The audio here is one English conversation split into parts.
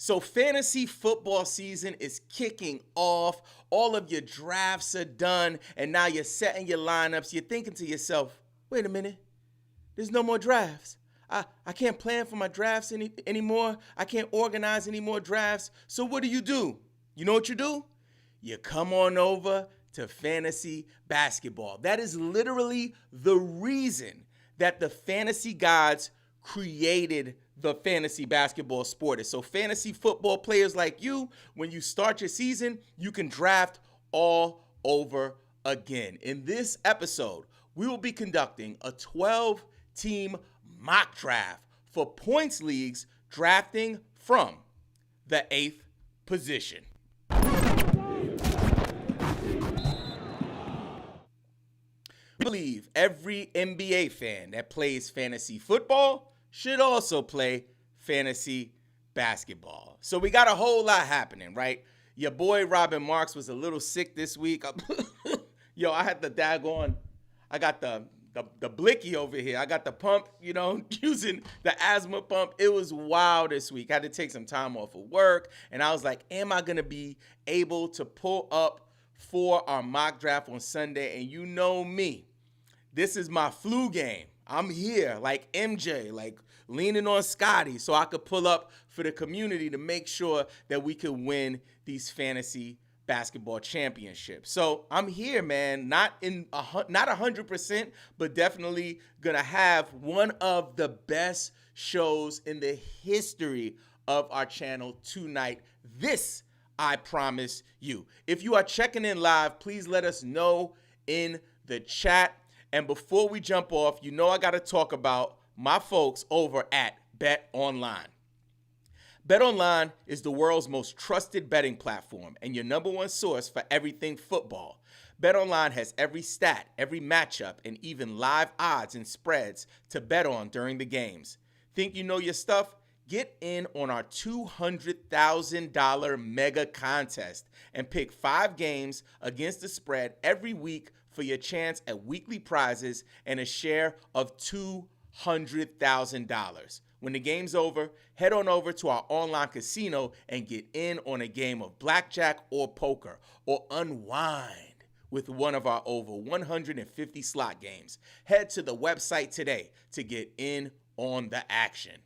So fantasy football season is kicking off. All of your drafts are done, and now you're setting your lineups. You're thinking to yourself, wait a minute, there's no more drafts. I can't plan for my drafts anymore. I can't organize any more drafts. So what do? You know what you do? You come on over to fantasy basketball. That is literally the reason that the fantasy gods created the fantasy basketball sport. So fantasy football players like you, when you start your season, you can draft all over again. In this episode, we will be conducting a 12-team mock draft for points leagues drafting from the 8th position. I believe every NBA fan that plays fantasy football should also play fantasy basketball. So we got a whole lot happening, right? Your boy Robin Marks was a little sick this week. Yo, I had the daggone, I got the blicky over here. I got the pump, using the asthma pump. It was wild this week. I had to take some time off of work. And I was like, am I going to be able to pull up for our mock draft on Sunday? And you know me. This is my flu game. I'm here like MJ, like leaning on Scotty so I could pull up for the community to make sure that we could win these fantasy basketball championships. So I'm here, man, not 100%, but definitely gonna have one of the best shows in the history of our channel tonight. This, I promise you. If you are checking in live, please let us know in the chat. And before we jump off, I got to talk about my folks over at BetOnline. BetOnline is the world's most trusted betting platform and your number one source for everything football. BetOnline has every stat, every matchup, and even live odds and spreads to bet on during the games. Think you know your stuff? Get in on our $200,000 mega contest and pick 5 games against the spread every week for your chance at weekly prizes and a share of $200,000. When the game's over, head on over to our online casino and get in on a game of blackjack or poker, or unwind with one of our over 150 slot games. Head to the website today to get in on the action.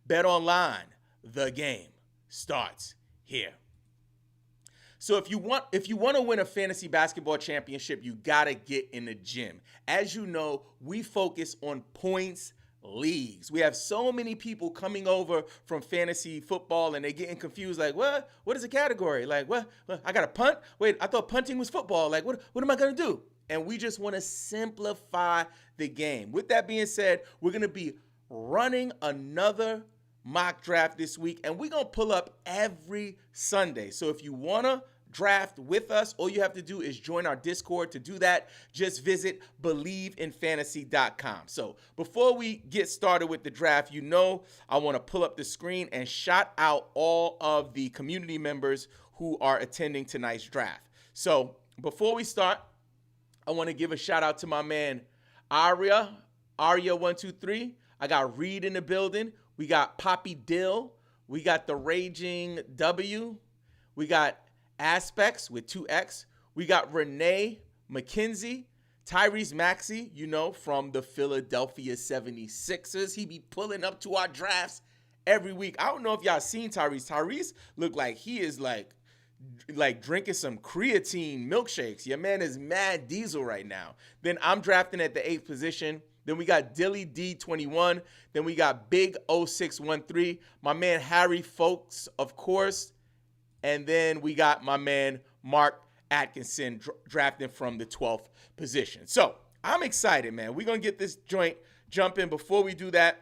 BetOnline, the game starts here. So if you want to win a fantasy basketball championship, you got to get in the gym. As you know, we focus on points leagues. We have so many people coming over from fantasy football and they're getting confused like, what is the category? Like, what? I got to punt? Wait, I thought punting was football. Like, what am I going to do? And we just want to simplify the game. With that being said, we're going to be running another mock draft this week, and we're going to pull up every Sunday. So if you want to draft with us, all you have to do is join our Discord. To do that, just visit BelieveInFantasy.com. So before we get started with the draft, I want to pull up the screen and shout out all of the community members who are attending tonight's draft. So before we start, I want to give a shout out to my man Arya123. I got Reed in the building. We got Poppy Dill. We got the Raging W. We got Aspects with 2X. We got Renee McKenzie. Tyrese Maxey, from the Philadelphia 76ers. He be pulling up to our drafts every week. I don't know if y'all seen Tyrese. Tyrese look like he is like drinking some creatine milkshakes. Your man is mad diesel right now. Then I'm drafting at the 8th position. Then we got Dilly D21. Then we got Big 0613. My man Harry Folks, of course. And then we got my man Mark Atkinson drafting from the 12th position. So I'm excited, man. We're going to get this joint jumping. Before we do that,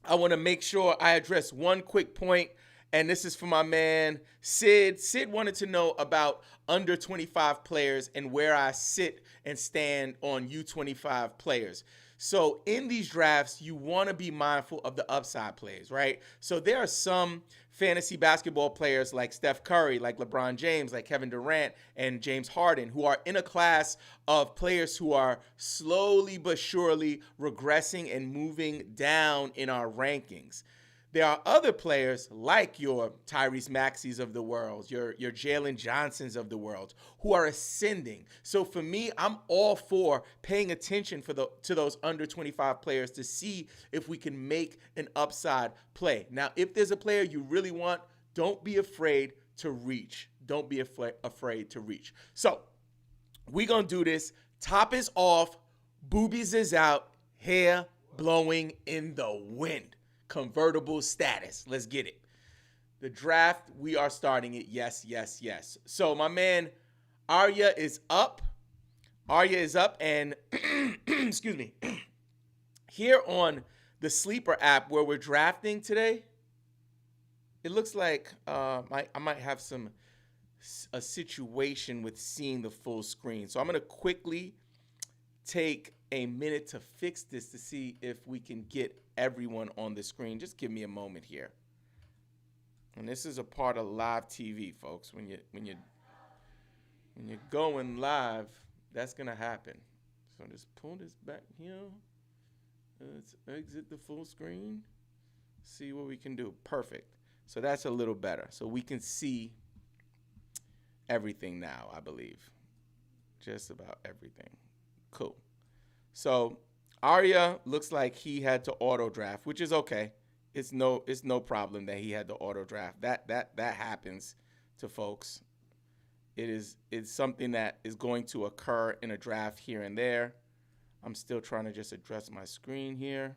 I want to make sure I address one quick point. And this is for my man Sid. Sid wanted to know about under 25 players and where I sit and stand on U25 players. So in these drafts, you want to be mindful of the upside plays, right? So there are some fantasy basketball players like Steph Curry, like LeBron James, like Kevin Durant, and James Harden, who are in a class of players who are slowly but surely regressing and moving down in our rankings. There are other players like your Tyrese Maxeys of the world, your Jalen Johnsons of the world, who are ascending. So for me, I'm all for paying attention to those under 25 players to see if we can make an upside play. Now, if there's a player you really want, don't be afraid to reach. Don't be afraid to reach. So we're going to do this. Top is off. Boobies is out. Hair blowing in the wind. Convertible status. Let's get it. The draft, we are starting it. Yes, yes, yes. So my man Arya is up. Arya is up, and excuse me. Here on the Sleeper app where we're drafting today, it looks like I might have a situation with seeing the full screen. So I'm going to quickly take a minute to fix this to see if we can get everyone on the screen. Just give me a moment here. And this is a part of live TV, folks. When you're going live, that's gonna happen. So just pull this back here. Let's exit the full screen. See what we can do. Perfect. So that's a little better. So we can see everything now, I believe. Just about everything. Cool. So Arya looks like he had to auto draft, which is okay. It's no problem that he had to auto draft. That happens to folks. It's something that is going to occur in a draft here and there. I'm still trying to just address my screen here.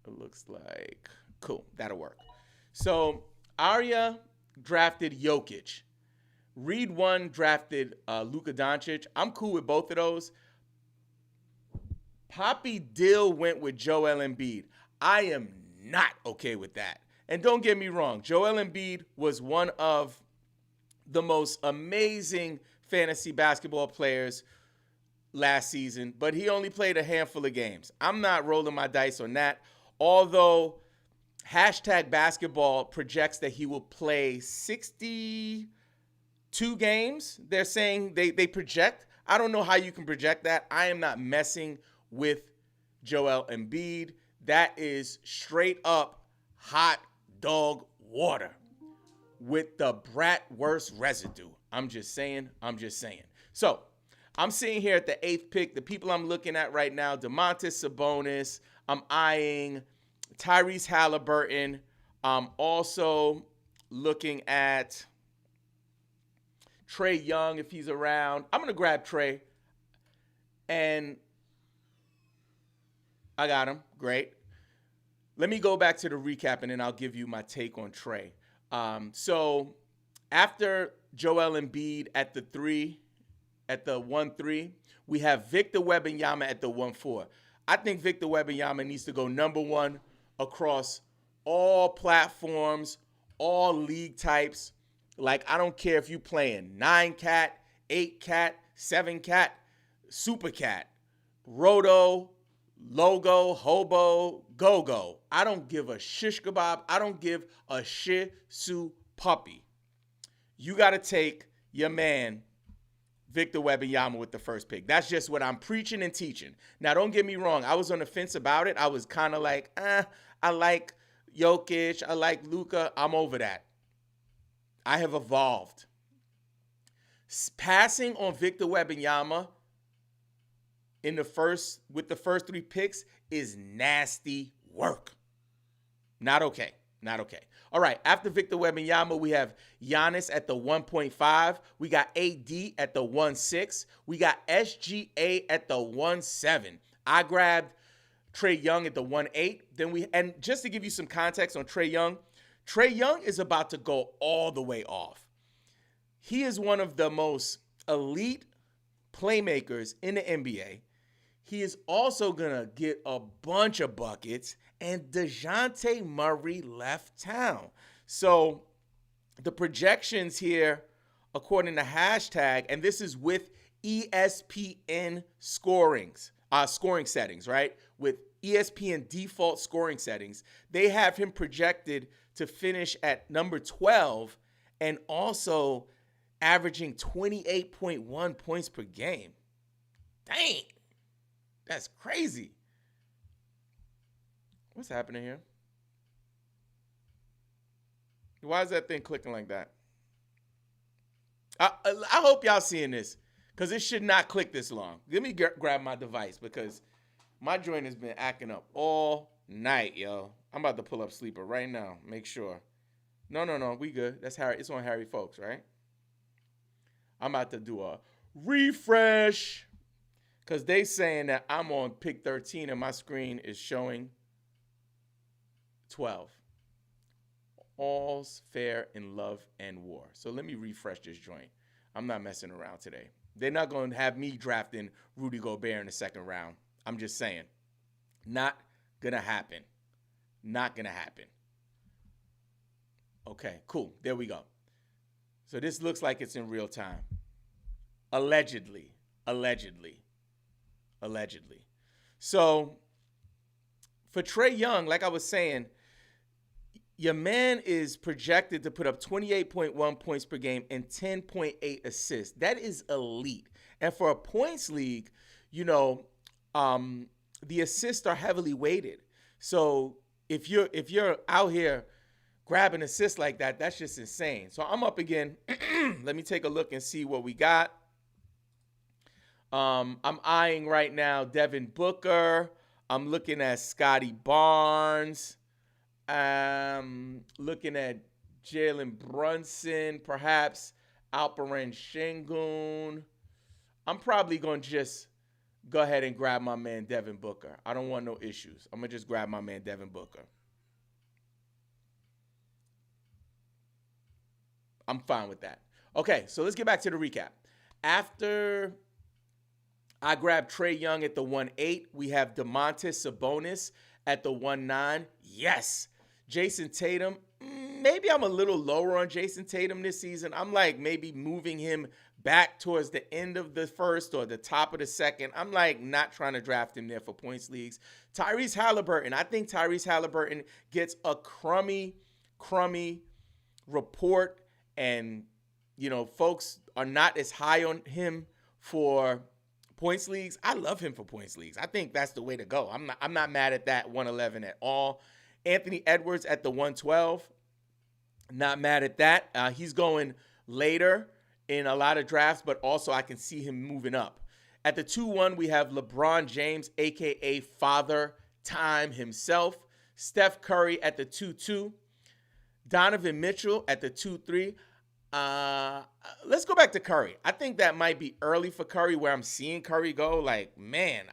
It looks like cool. That'll work. So Arya drafted Jokic. Reed 1 drafted Luka Doncic. I'm cool with both of those. Poppy Dill went with Joel Embiid. I am not okay with that. And don't get me wrong, Joel Embiid was one of the most amazing fantasy basketball players last season, but he only played a handful of games. I'm not rolling my dice on that, although #basketball projects that he will play 62 games. They're saying they project. I don't know how you can project that. I am not messing with Joel Embiid. That is straight up hot dog water with the bratwurst residue. I'm just saying. So I'm sitting here at the 8th pick. The people I'm looking at right now, Domantas Sabonis. I'm eyeing Tyrese Halliburton. I'm also looking at Trae Young if he's around. I'm going to grab Trae. And I got him. Great. Let me go back to the recap, and then I'll give you my take on Trae. So after Joel Embiid at the 1-3, we have Victor Wembanyama at the 1-4. I think Victor Wembanyama needs to go number 1 across all platforms, all league types. Like, I don't care if you playing 9-cat, 8-cat, 7-cat, super cat, roto, logo, hobo, go-go. I don't give a shish kebab. I don't give a shih tzu puppy. You got to take your man, Victor Wembanyama, with the first pick. That's just what I'm preaching and teaching. Now, don't get me wrong. I was on the fence about it. I was kind of like, I like Jokic. I like Luka. I'm over that. I have evolved. Passing on Victor Wembanyama with the first 3 picks is nasty work. Not okay. All right, after Victor Wembanyama, we have Giannis at the 1.5. We got AD at the 1.6. We got SGA at the 1.7. I grabbed Trae Young at the 1.8. And just to give you some context on Trae Young is about to go all the way off. He is one of the most elite playmakers in the NBA. He is also going to get a bunch of buckets, and DeJounte Murray left town. So the projections here, according to #, and this is with ESPN scoring settings, right? With ESPN default scoring settings, they have him projected to finish at number 12 and also averaging 28.1 points per game. Dang. That's crazy. What's happening here? Why is that thing clicking like that? I hope y'all seeing this because it should not click this long. Let me grab my device because my joint has been acting up all night, yo. I'm about to pull up Sleeper right now. Make sure. No. We good. That's Harry. It's on Harry Folks, right? I'm about to do a refresh because they saying that I'm on pick 13 and my screen is showing 12. All's fair in love and war. So let me refresh this joint. I'm not messing around today. They're not going to have me drafting Rudy Gobert in the second round. I'm just saying. Not going to happen. Not going to happen. Okay, cool. There we go. So this looks like it's in real time. Allegedly. So for Trae Young, like I was saying, your man is projected to put up 28.1 points per game and 10.8 assists. That is elite. And for a points league, the assists are heavily weighted. So if you're out here grabbing assists like that, that's just insane. So I'm up again. Let me take a look and see what we got. I'm eyeing right now Devin Booker. I'm looking at Scotty Barnes. Looking at Jalen Brunson, perhaps Alperen Sengun. I'm probably going to just go ahead and grab my man Devin Booker. I don't want no issues. I'm going to just grab my man Devin Booker. I'm fine with that. Okay, so let's get back to the recap. After I grabbed Trae Young at the 1-8, we have Domantas Sabonis at the 1-9. Yes. Jason Tatum, maybe I'm a little lower on Jason Tatum this season. I'm like maybe moving him back towards the end of the first or the top of the second. I'm like not trying to draft him there for points leagues. Tyrese Halliburton, I think Tyrese Halliburton gets a crummy report, and folks are not as high on him for points leagues. I love him for points leagues. I think that's the way to go. I'm not mad at that 111 at all. Anthony Edwards at the 112. Not mad at that. He's going later in a lot of drafts, but also I can see him moving up. At the 2-1, we have LeBron James, a.k.a. Father Time himself. Steph Curry at the 2-2. Donovan Mitchell at the 2-3. Let's go back to Curry. I think that might be early for Curry where I'm seeing Curry go. Like, man,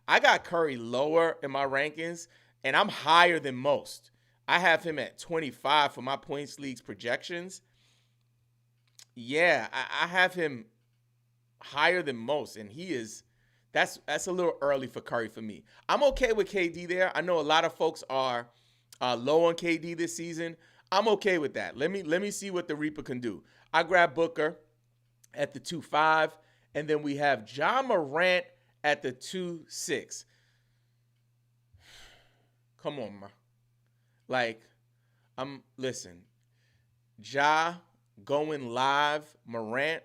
I got Curry lower in my rankings, and I'm higher than most. I have him at 25 for my points leagues projections. Yeah, I have him higher than most, and that's a little early for Curry for me. I'm okay with KD there. I know a lot of folks are low on KD this season. I'm okay with that. Let me see what the Reaper can do. I grab Booker at the 2-5, and then we have Ja Morant at the 2-6. Come on, man. Like, listen, Ja going live, Morant,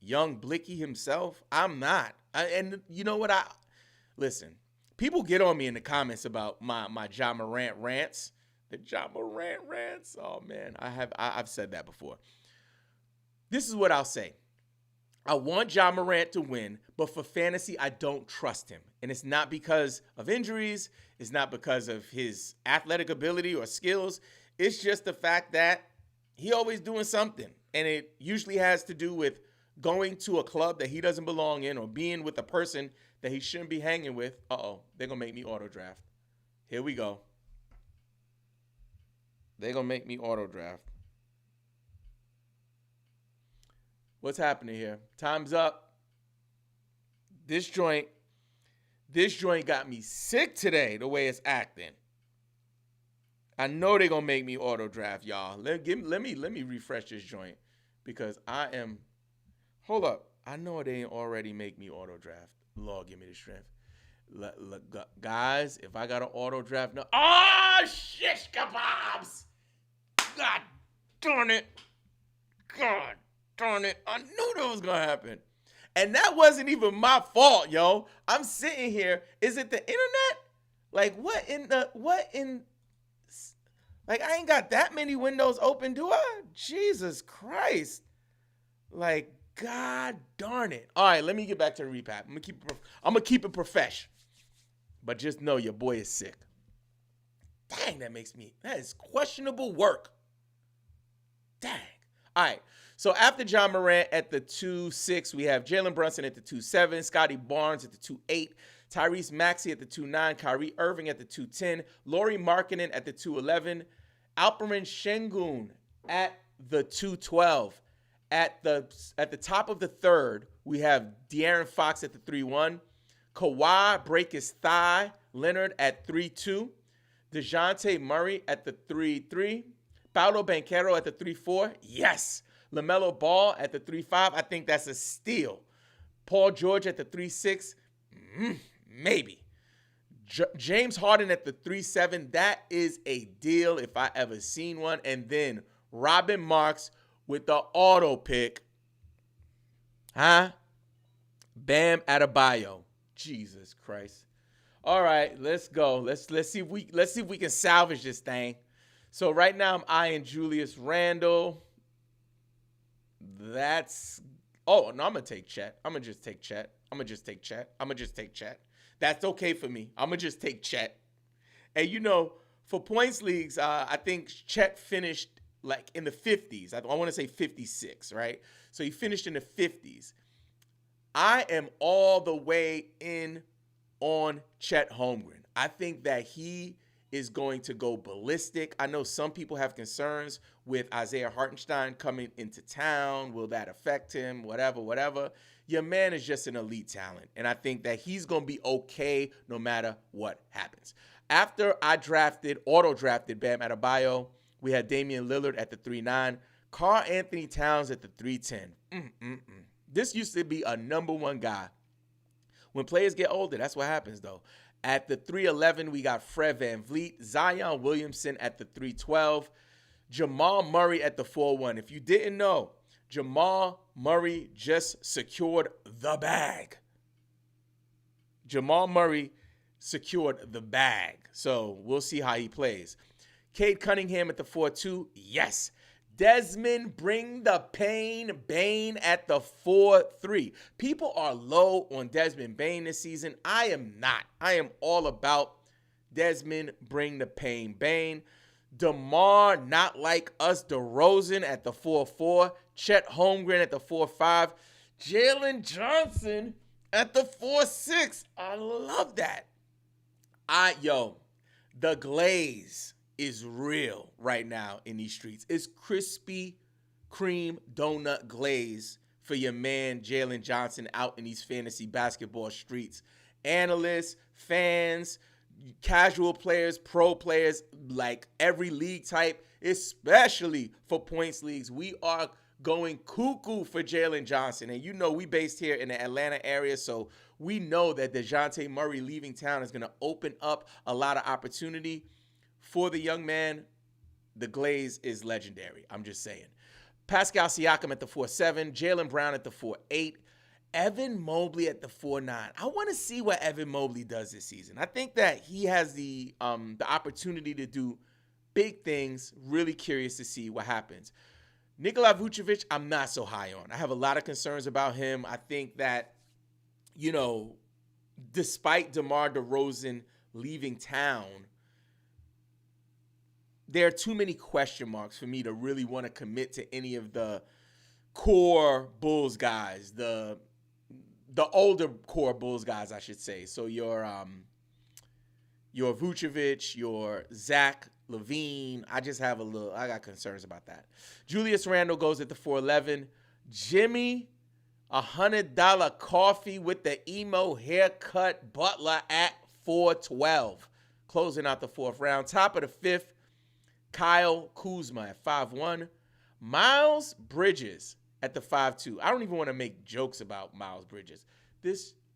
young Blicky himself. I'm not. And you know what? Listen, people get on me in the comments about my Ja Morant rants. The Ja Morant rants. Oh man, I've said that before. This is what I'll say. I want Ja Morant to win, but for fantasy, I don't trust him. And it's not because of injuries. It's not because of his athletic ability or skills. It's just the fact that he always doing something. And it usually has to do with going to a club that he doesn't belong in or being with a person that he shouldn't be hanging with. Uh-oh, they're going to make me auto draft. Here we go. They're going to make me auto draft. What's happening here? Time's up. This joint got me sick today, the way it's acting. I know they're going to make me auto draft, y'all. Let me refresh this joint because hold up. I know they ain't already make me auto draft. Lord, give me the strength. Guys, if I got an auto draft now. Oh, shish kebabs. God darn it. God darn it. I knew that was going to happen. And that wasn't even my fault, yo. I'm sitting here. Is it the internet? Like, Like, I ain't got that many windows open, do I? Jesus Christ. Like, God darn it. All right, let me get back to the recap. I'm gonna keep it profesh. But just know your boy is sick. Dang, that is questionable work. Dang. All right. So after John Morant at the 2-6, we have Jalen Brunson at the 2-7, Scotty Barnes at the 2-8, Tyrese Maxey at the 2-9, Kyrie Irving at the 2-10, Lauri Markkanen at the 2-11, Alperen Sengun at the 2-12. At the top of the third, we have De'Aaron Fox at the 3-1, Kawhi break his thigh, Leonard at 3-2, DeJounte Murray at the 3-3, Paolo Banchero at the 3-4. Yes. LaMelo Ball at the 3-5. I think that's a steal. Paul George at the 3-6. Maybe. James Harden at the 3-7. That is a deal if I ever seen one. And then Robin Marks with the auto pick. Bam Adebayo. Jesus Christ. All right, let's go. Let's see if we can salvage this thing. So right now I'm eyeing Julius Randle. I'm gonna take Chet. I'm gonna just take Chet. That's okay for me. I'm gonna just take Chet. And for points leagues, I think Chet finished like in the 50s. I want to say 56, right? So he finished in the 50s. I am all the way in on Chet Holmgren. I think that he is going to go ballistic. I know some people have concerns with Isaiah Hartenstein coming into town. Will that affect him? Whatever. Your man is just an elite talent, and I think that he's going to be okay no matter what happens. After I auto-drafted Bam Adebayo, we had Damian Lillard at the 3-9, Karl Anthony Towns at the 3-10. This used to be a number one guy. When players get older, that's what happens, though. At the 3-11, we got Fred VanVleet, Zion Williamson at the 3-12, Jamal Murray at the 4-1. If you didn't know, Jamal Murray just secured the bag. So we'll see how he plays. Cade Cunningham at the 4-2. Yes. Desmond bring the pain Bane at the 4-3. People are low on Desmond Bane this season. I am not. I am all about Desmond bring the pain Bane. DeMar not like us DeRozan at the 4-4. Chet Holmgren at the 4-5. Jalen Johnson at the 4-6. I love that. The glaze is real right now in these streets. It's Krispy Kreme donut glaze for your man Jalen Johnson out in these fantasy basketball streets. Analysts, fans, casual players, pro players, like every league type, especially for points leagues. We are going cuckoo for Jalen Johnson. And we based here in the Atlanta area, so we know that DeJounte Murray leaving town is going to open up a lot of opportunity for the young man. The glaze is legendary. I'm just saying. Pascal Siakam at the 4-7. Jaylen Brown at the 4-8. Evan Mobley at the 4-9. I want to see what Evan Mobley does this season. I think that he has the opportunity to do big things. Really curious to see what happens. Nikola Vucevic, I'm not so high on. I have a lot of concerns about him. I think that, despite DeMar DeRozan leaving town, there are too many question marks for me to really want to commit to any of the core Bulls guys, the older core Bulls guys, I should say. So your Vucevic, your Zach LaVine, I got concerns about that. Julius Randle goes at the 4-11. Jimmy, $100 coffee with the emo haircut Butler at 4-12. Closing out the fourth round. Top of the fifth, Kyle Kuzma at 5-1. Miles Bridges at the 5-2. I don't even want to make jokes about Miles Bridges.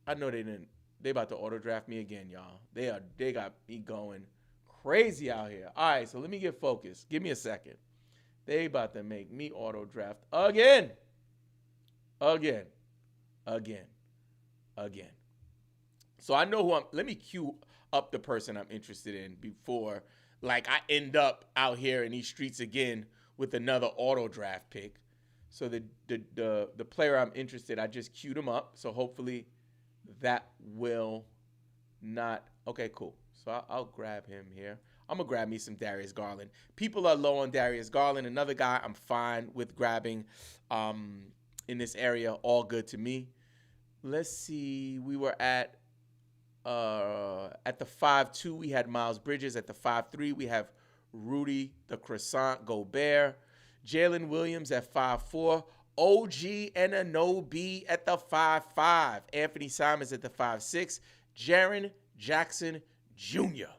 I know they didn't. They about to auto draft me again, y'all. They got me going crazy out here. All right, so let me get focused. Give me a second. They about to make me auto draft again. So I know let me cue up the person I'm interested in before. like I end up out here in these streets again with another auto draft pick. So the player I'm interested, I just queued him up. So hopefully that will not. Okay, cool. So I'll grab him here. I'm gonna grab me some Darius Garland. People are low on Darius Garland. Another guy I'm fine with grabbing in this area. All good to me. Let's see. We were at the 5-2, we had Miles Bridges. At the 5-3, we have Rudy the Croissant Gobert. Jalen Williams at 5-4. OG Anunoby at the 5-5. Anthony Simons at the 5-6. Jaren Jackson Jr.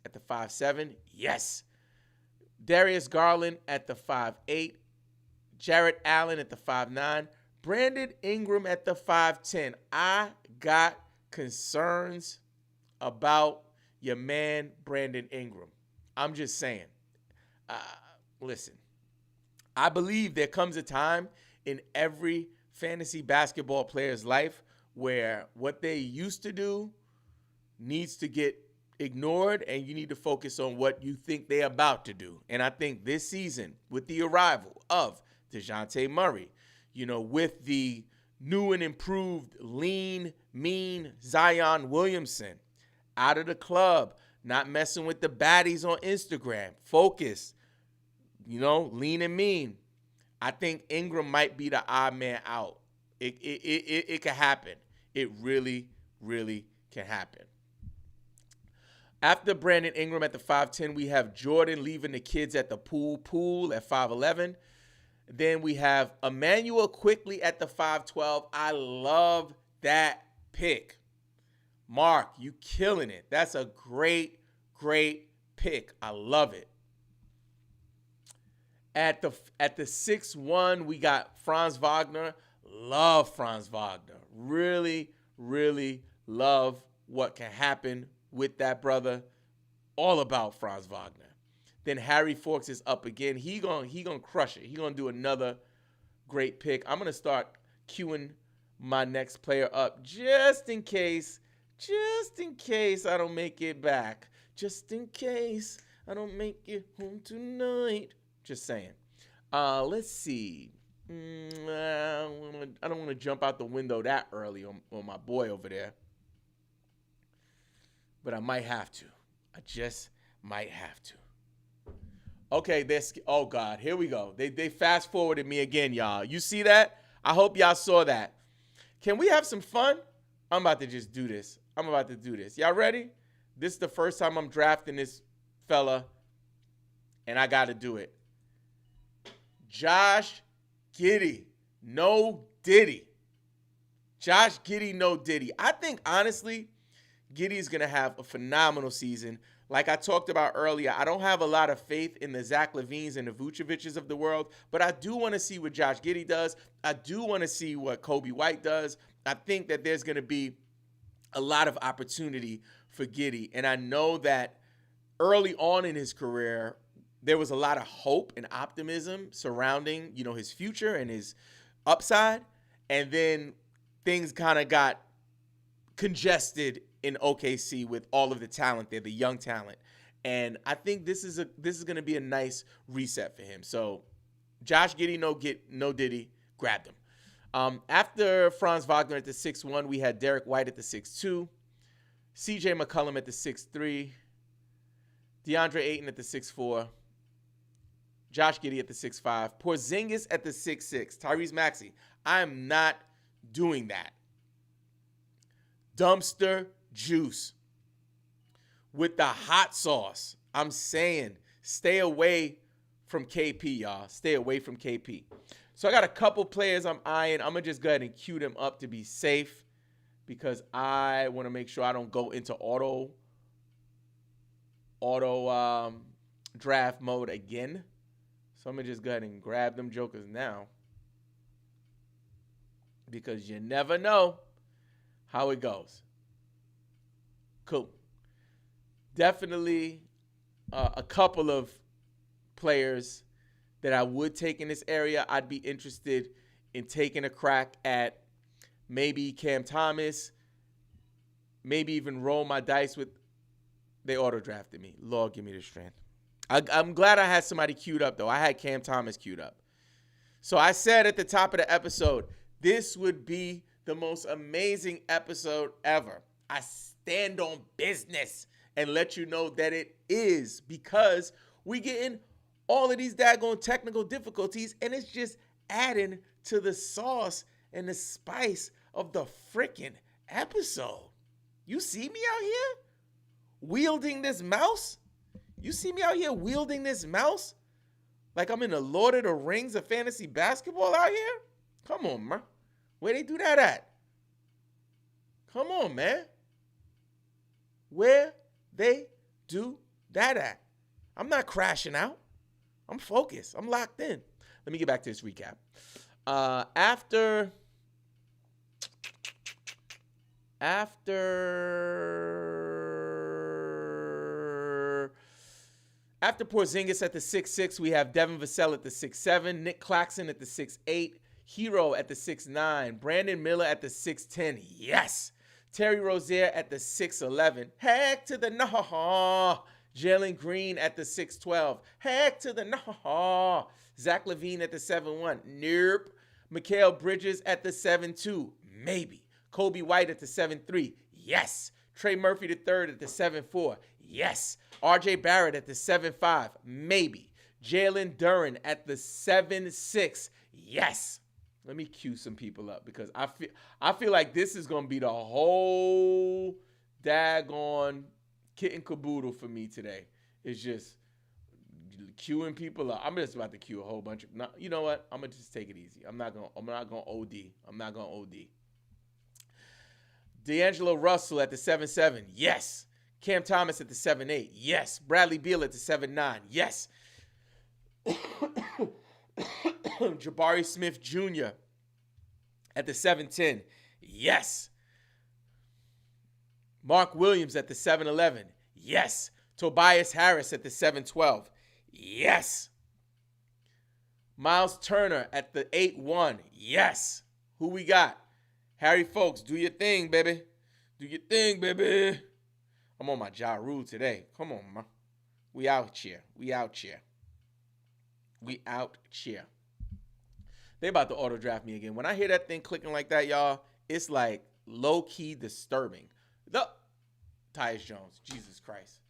at the 5-7. Yes. Darius Garland at the 5-8. Jarrett Allen at the 5-9. Brandon Ingram at the 5-10. I got concerns about your man Brandon Ingram. I'm just saying. Listen, I believe there comes a time in every fantasy basketball player's life where what they used to do needs to get ignored and you need to focus on what you think they're about to do. And I think this season, with the arrival of DeJounte Murray, with the new and improved lean, mean Zion Williamson out of the club, not messing with the baddies on Instagram, focus, lean and mean. I think Ingram might be the odd man out. It can happen. It really, really can happen. After Brandon Ingram at the 5'10", we have Jordan leaving the kids at the pool at 5'11". Then we have Emmanuel Quickley at the 5'12". I love that pick. Mark, you killing it. That's a great, great pick. I love it. At the 6'1", we got Franz Wagner. Love Franz Wagner. Really, really love what can happen with that brother. All about Franz Wagner. Then Harry Forks is up again. He gonna crush it. He gonna do another great pick. I'm gonna start queuing my next player up just in case I don't make it back. Just in case I don't make it home tonight. Just saying. Let's see. I don't want to jump out the window that early on my boy over there. But I might have to. I just might have to. Okay, oh God, here we go. They fast forwarded me again, y'all. You see that? I hope y'all saw that. Can we have some fun? I'm about to just do this. Y'all ready? This is the first time I'm drafting this fella, and I got to do it. Josh Giddey, no Diddy. Josh Giddey, no Diddy. I think, honestly, Giddey's going to have a phenomenal season. Like I talked about earlier, I don't have a lot of faith in the Zach LaVines and the Vucevic's of the world, but I do want to see what Josh Giddey does. I do want to see what Kobe White does. I think that there's going to be a lot of opportunity for Giddey. And I know that early on in his career, there was a lot of hope and optimism surrounding, his future and his upside. And then things kind of got congested in OKC with all of the talent there, the young talent. And I think this is going to be a nice reset for him. So Josh Giddey, no Diddy, grabbed him. After Franz Wagner at the 6'1", we had Derek White at the 6'2", CJ McCollum at the 6'3", DeAndre Ayton at the 6'4", Josh Giddey at the 6'5", Porzingis at the 6'6", Tyrese Maxey. I am not doing that. Dumpster juice with the hot sauce. I'm saying stay away from KP, y'all. Stay away from KP. So I got a couple players I'm eyeing. I'm going to just go ahead and queue them up to be safe because I want to make sure I don't go into auto draft mode again. So I'm going to just go ahead and grab them jokers now because you never know how it goes. Cool. Definitely a couple of players that I would take in this area. I'd be interested in taking a crack at maybe Cam Thomas, maybe even roll my dice with They auto-drafted me. Lord, give me the strength. I'm glad I had somebody queued up, though. I had Cam Thomas queued up. So I said at the top of the episode, this would be the most amazing episode ever. I stand on business and let you know that it is, because we getting all of these daggone technical difficulties, and it's just adding to the sauce and the spice of the freaking episode. You see me out here wielding this mouse? You see me out here wielding this mouse like I'm in the Lord of the Rings of fantasy basketball out here? Come on, man. Where they do that at? Come on, man. Where they do that at? I'm not crashing out. I'm focused. I'm locked in. Let me get back to this recap. After Porzingis at the 6'6", we have Devin Vassell at the 6'7", Nick Claxton at the 6'8", Hero at the 6'9", Brandon Miller at the 6'10", yes. Terry Rozier at the 6'11", heck to the no. Jalen Green at the 6'12", heck to the no. Zach LaVine at the 7'1", nope. Mikal Bridges at the 7'2", maybe. Kobe White at the 7'3", yes. Trey Murphy III at the 7'4", yes. RJ Barrett at the 7'5", maybe. Jalen Duren at the 7'6", yes. Let me cue some people up, because I feel like this is going to be the whole daggone kit and caboodle for me today. It's just queuing people up. I'm just about to queue a whole bunch of. No, you know what? I'm gonna just take it easy. I'm not gonna OD. I'm not gonna OD. D'Angelo Russell at the 7'7", yes. Cam Thomas at the 7'8", yes. Bradley Beal at the 7'9", yes. Jabari Smith Jr. at the 7'10", yes. Mark Williams at the 7'11", yes. Tobias Harris at the 7'12", yes. Miles Turner at the 8'1", yes. Who we got? Harry Folks, do your thing, baby. Do your thing, baby. I'm on my Ja Rule today. Come on, man. We out here. We out here. We out here. They about to auto draft me again. When I hear that thing clicking like that, y'all, it's like low-key disturbing. Tyus Jones. Jesus Christ.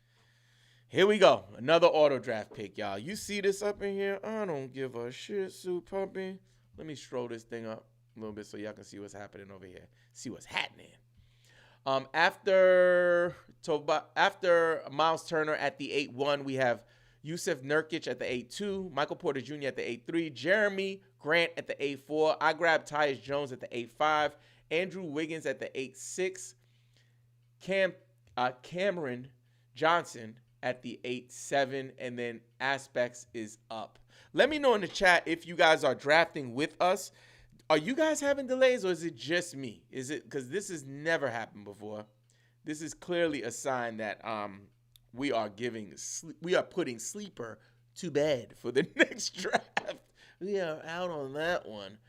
Here we go. Another auto draft pick, y'all. You see this up in here? I don't give a shit, Sue Puppy. Let me stroll this thing up a little bit so y'all can see what's happening over here. See what's happening. After Miles Turner at the 8'1", we have Yusuf Nurkic at the 8'2", Michael Porter Jr. at the 8'3", Jeremy Grant at the 8'4". I grabbed Tyus Jones at the 8'5", Andrew Wiggins at the 8'6", Cameron Johnson at the 8'7", and then Aspects is up. Let me know in the chat if you guys are drafting with us. Are you guys having delays, or is it just me? Is it because this has never happened before? This is clearly a sign that we are putting sleeper to bed for the next draft. We are out on that one.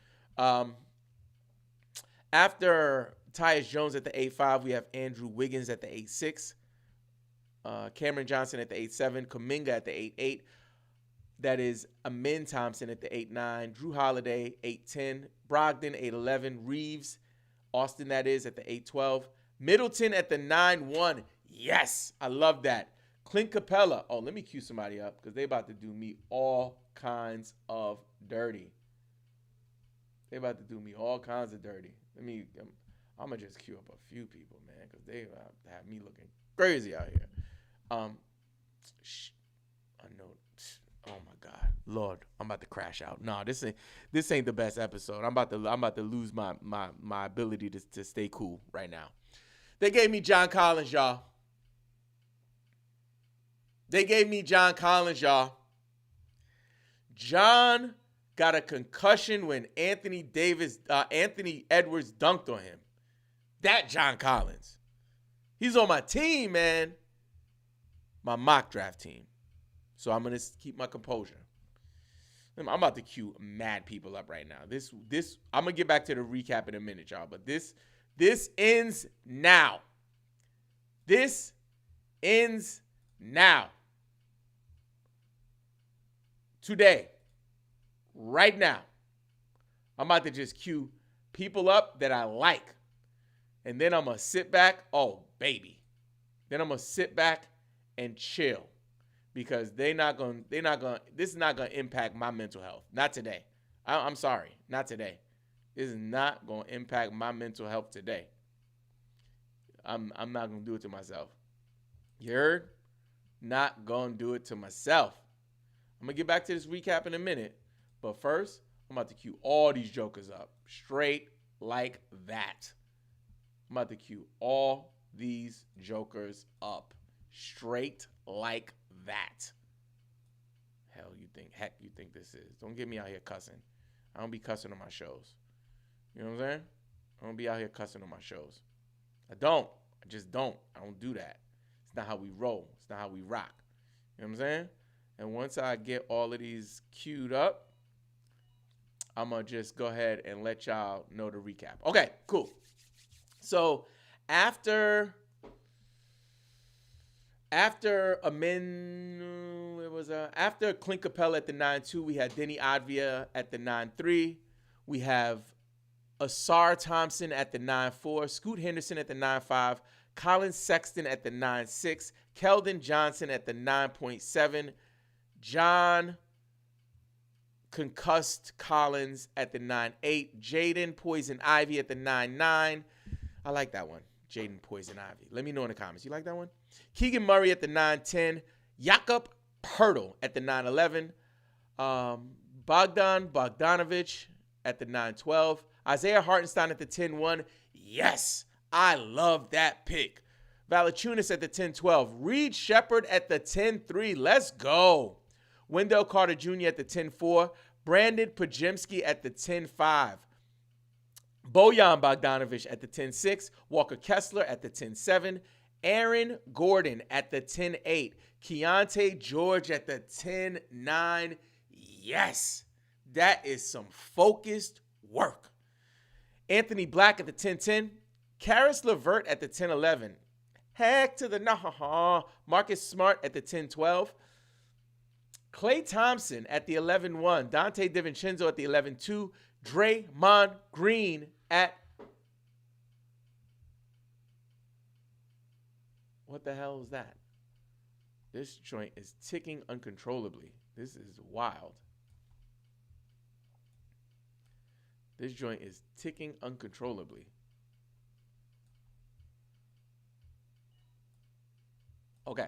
After Tyus Jones at the 8'5", we have Andrew Wiggins at the 8'6", Cameron Johnson at the 8'7", Kuminga at the 8'8". That is Amin Thompson at the 8'9", Drew Holiday 8'10", Brogdon 8'11", Reeves, Austin that is, at the 8'12", Middleton at the 9'1". Yes, I love that. Clint Capella. Oh, let me cue somebody up because they about to do me all kinds of dirty. They about to do me all kinds of dirty. I'm going to just cue up a few people, man, because they have me looking crazy out here. I know. Oh my God, Lord, I'm about to crash out. No, this ain't the best episode. I'm about to lose my ability to stay cool right now. They gave me John Collins, y'all. John got a concussion when Anthony Edwards dunked on him. That John Collins. He's on my team, man. My mock draft team. So I'm going to keep my composure. I'm about to cue mad people up right now. This I'm going to get back to the recap in a minute, y'all. But this ends now. This ends now. Today. Right now. I'm about to just cue people up that I like. And then I'm going to sit back. Oh, baby. Then I'm going to sit back and chill. Because this is not going to impact my mental health. Not today. I'm sorry. Not today. This is not going to impact my mental health today. I'm not going to do it to myself. You heard? Not going to do it to myself. I'm going to get back to this recap in a minute. But first, I'm about to cue all these jokers up. Straight like that. I'm about to cue all these jokers up. Straight like that. Heck you think this is. Don't get me out here cussing. I don't be cussing on my shows. You know what I'm saying? I don't be out here cussing on my shows. I don't. I just don't. I don't do that. It's not how we roll. It's not how we rock. You know what I'm saying? And once I get all of these queued up, I'm going to just go ahead and let y'all know the recap. Okay, cool. So after Clint Capella at the 9-2, we had Denny Advia at the 9-3. We have Asar Thompson at the 9-4, Scoot Henderson at the 9-5, Colin Sexton at the 9-6, Keldon Johnson at the 9.7, John Concussed Collins at the 9-8, Jaden Poison Ivy at the 9-9. I like that one, Jaden Poison Ivy. Let me know in the comments. You like that one? Keegan Murray at the 9-10, Jakob Pertl at the 9-11, Bogdan Bogdanovic at the 9-12, Isaiah Hartenstein at the 10-1. Yes, I love that pick. Valanciunas at the 10-12, Reed Shepard at the 10-3. Let's go. Wendell Carter Jr. at the 10-4, Brandon Podziemski at the 10-5, Bojan Bogdanovic at the 10-6, Walker Kessler at the 10-7, Aaron Gordon at the 10-8, Keontae George at the 10-9. Yes, that is some focused work. Anthony Black at the 10-10, Karis LeVert at the 10-11, heck to the nah. Marcus Smart at the 10-12, Klay Thompson at the 11-1, Dante DiVincenzo at the 11-2, Draymond Green at... What the hell is that? This joint is ticking uncontrollably. This is wild. This joint is ticking uncontrollably. Okay.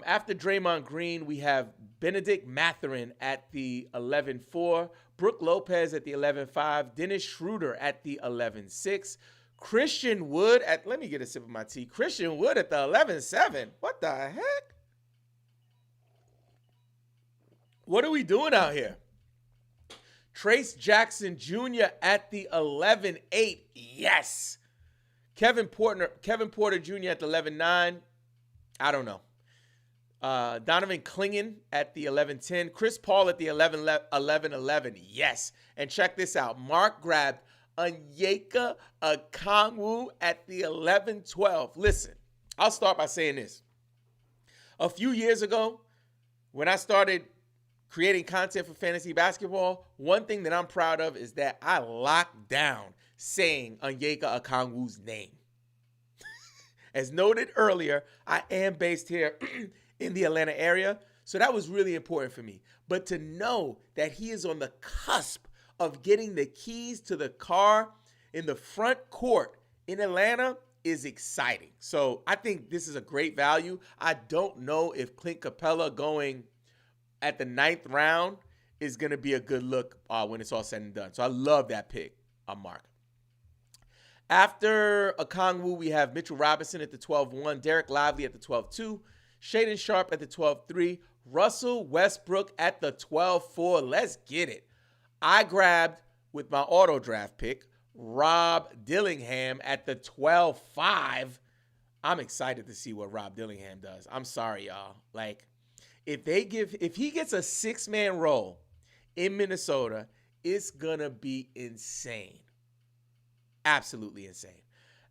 After Draymond Green, we have Benedict Mathurin at the 11-4, Brooke Lopez at the 11-5, Dennis Schroeder at the 11-6, Christian Wood at, let me get a sip of my tea, Christian Wood at the 11-7. What the heck? What are we doing out here? Trace Jackson Jr. at the 11-8. Yes. Kevin Porter Jr. at the 11-9. I don't know. Donovan Clingan at the 11-10. Chris Paul at the 11-11. Yes. And check this out. Mark grabbed Onyeka Okongwu at the 11-12. Listen, I'll start by saying this. A few years ago, when I started creating content for fantasy basketball, one thing that I'm proud of is that I locked down saying Onyeka Okongwu's name. As noted earlier, I am based here in the Atlanta area, so that was really important for me. But to know that he is on the cusp of getting the keys to the car in the front court in Atlanta is exciting. So I think this is a great value. I don't know if Clint Capella going at the 9th round is going to be a good look when it's all said and done. So I love that pick, Mark. After Okongwu, we have Mitchell Robinson at the 12-1, Derek Lively at the 12-2, Shaedon Sharpe at the 12-3, Russell Westbrook at the 12-4. Let's get it. I grabbed, with my auto draft pick, Rob Dillingham at the 12-5. I'm excited to see what Rob Dillingham does. I'm sorry, y'all. Like, if he gets a 6-man role in Minnesota, it's gonna be insane. Absolutely insane.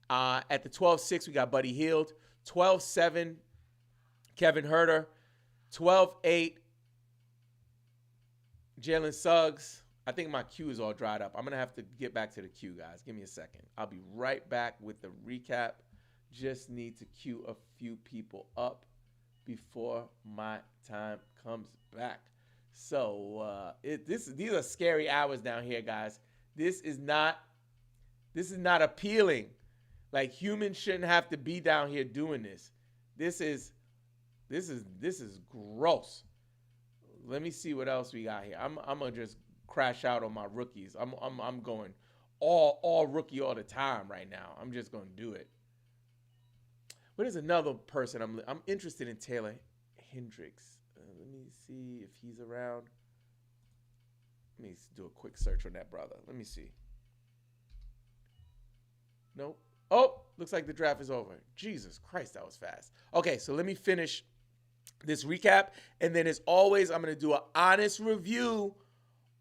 At the 12-6, we got Buddy Hield. 12-7, Kevin Huerter, 12-8. Jalen Suggs. I think my queue is all dried up. I'm going to have to get back to the queue, guys. Give me a second. I'll be right back with the recap. Just need to queue a few people up before my time comes back. So these are scary hours down here, guys. This is not appealing. Like, humans shouldn't have to be down here doing this. This is gross. Let me see what else we got here. I'm gonna just crash out on my rookies. I'm going all rookie all the time right now. I'm just gonna do it. What is another person I'm interested in? Taylor Hendricks. Let me see if he's around. Let me do a quick search on that brother. Let me see. Nope. Oh, looks like the draft is over. Jesus Christ, that was fast. Okay, so let me finish this recap. And then, as always, I'm going to do an honest review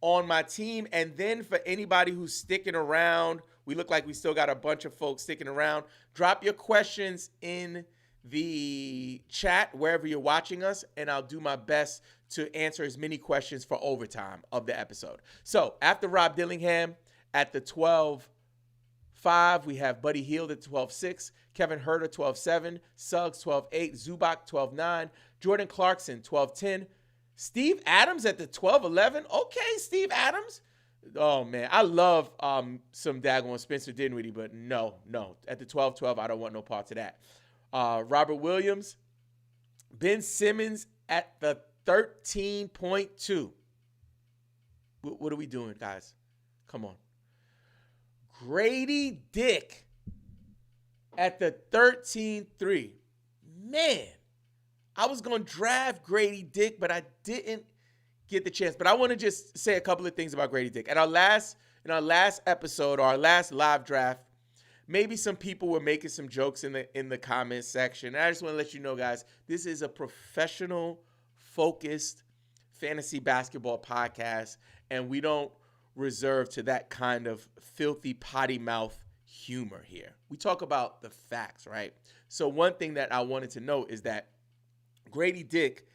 on my team. And then for anybody who's sticking around, we look like we still got a bunch of folks sticking around. Drop your questions in the chat wherever you're watching us, and I'll do my best to answer as many questions for overtime of the episode. So after Rob Dillingham at the 12-5, we have Buddy Hield at 12-6, Kevin Huerter 12-7, Suggs 12-8, Zubac 12-9, Jordan Clarkson 12-10, Steve Adams at the 12-11. Okay, Steve Adams. Oh, man, I love some daggone Spencer Dinwiddie, but no. At the 12-12, I don't want no parts of that. Robert Williams, Ben Simmons at the 13.2. What are we doing, guys? Come on. Grady Dick at the 13.3. Man, I was going to draft Grady Dick, but I didn't get the chance. But I want to just say a couple of things about Grady Dick. In our last episode, or our last live draft, maybe some people were making some jokes in the comments section. And I just want to let you know, guys, this is a professional, focused fantasy basketball podcast, and we don't reserve to that kind of filthy potty mouth humor here. We talk about the facts, right? So one thing that I wanted to note is that Grady Dick,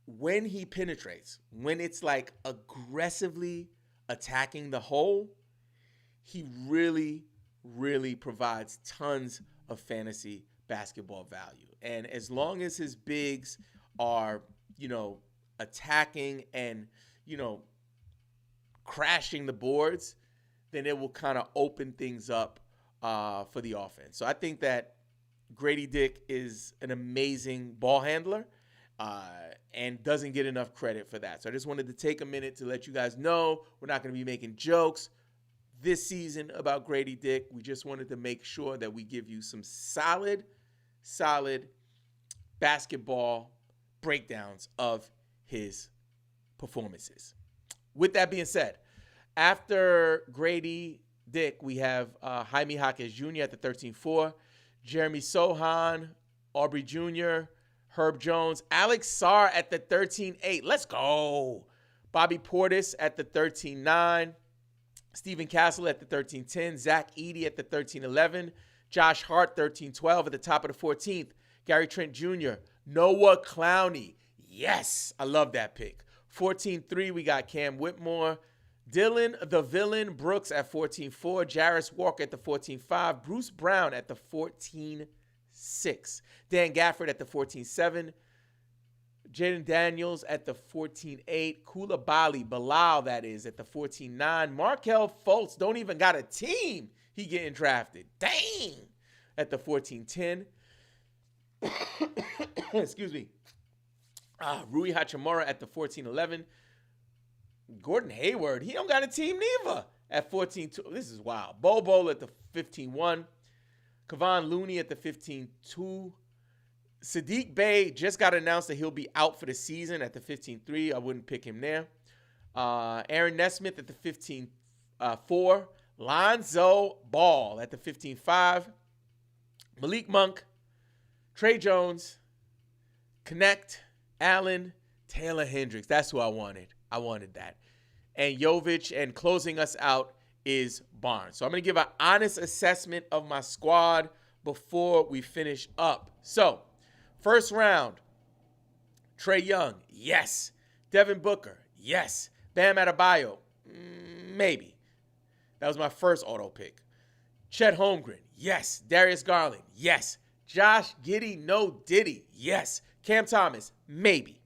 when he penetrates, when it's like aggressively attacking the hole, he really provides tons of fantasy basketball value. And as long as his bigs are, attacking and, crashing the boards, then it will kind of open things up for the offense. So I think that Grady Dick is an amazing ball handler and doesn't get enough credit for that. So I just wanted to take a minute to let you guys know we're not going to be making jokes this season about Grady Dick. We just wanted to make sure that we give you some solid basketball breakdowns of his performances. With that being said, after Grady Dick, we have Jaime Jaquez Jr. at the 13-4, Jeremy Sohan, Aubrey Jr., Herb Jones, Alex Sarr at the 13-8. Let's go. Bobby Portis at the 13-9. Stephen Castle at the 13-10. Zach Edey at the 13-11. Josh Hart, 13-12 at the top of the 14th. Gary Trent Jr. Noah Clowney. Yes, I love that pick. 14-3, we got Cam Whitmore. Dylan the Villain Brooks at 14-4. Jarris Walker at the 14-5. Bruce Brown at the 14-6. Dan Gafford at the 14-7. Jaden Daniels at the 14-8. Koulibaly, Bilal, that is, at the 14-9. Markelle Fultz don't even got a team. He getting drafted. Dang! At the 14-10. Excuse me. Rui Hachimura at the 14-11. Gordon Hayward, he don't got a team neither at 14-2. This is wild. Bobo at the 15-1. Kevon Looney at the 15-2. Sadiq Bey just got announced that he'll be out for the season at the 15-3. I wouldn't pick him there. Aaron Nesmith at the 15-4. Lonzo Ball at the 15-5. Malik Monk. Trey Jones. Connect. Allen. Taylor Hendricks. That's who I wanted. I wanted that. And Jovic, and closing us out is Barnes. So I'm going to give an honest assessment of my squad before we finish up. So, first round, Trae Young, yes. Devin Booker, yes. Bam Adebayo, maybe. That was my first auto pick. Chet Holmgren, yes. Darius Garland, yes. Josh Giddey, no Diddy, yes. Cam Thomas, maybe.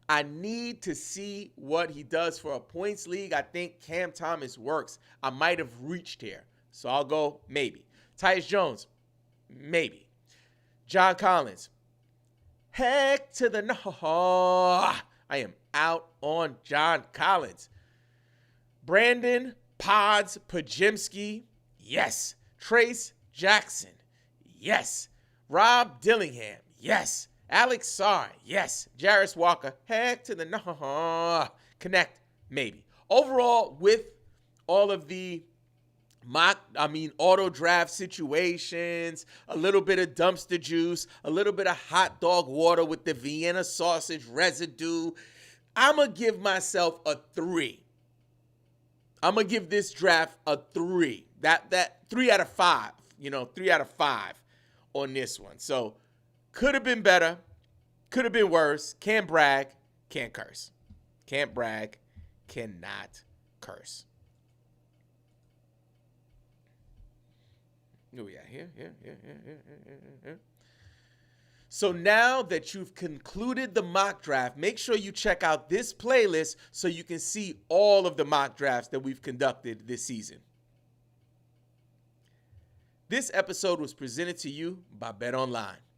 I need to see what he does for a points league. I think Cam Thomas works. I might have reached here, so I'll go maybe. Tyus Jones, maybe. John Collins, heck to the no. I am out on John Collins. Brandon Pods Pajimski, yes. Trace Jackson, yes. Rob Dillingham, yes. Alex Sarr, yes. Jarris Walker, heck to the no. Connect, maybe. Overall, with all of the auto draft situations, a little bit of dumpster juice, a little bit of hot dog water with the Vienna sausage residue, I'm going to give myself a 3. I'm going to give this draft a 3. That 3 out of 5, 3 out of 5 on this one. So could have been better, could have been worse. Can't brag, can't curse. Can't brag, cannot curse. Oh, yeah, here. So now that you've concluded the mock draft, make sure you check out this playlist so you can see all of the mock drafts that we've conducted this season. This episode was presented to you by BetOnline.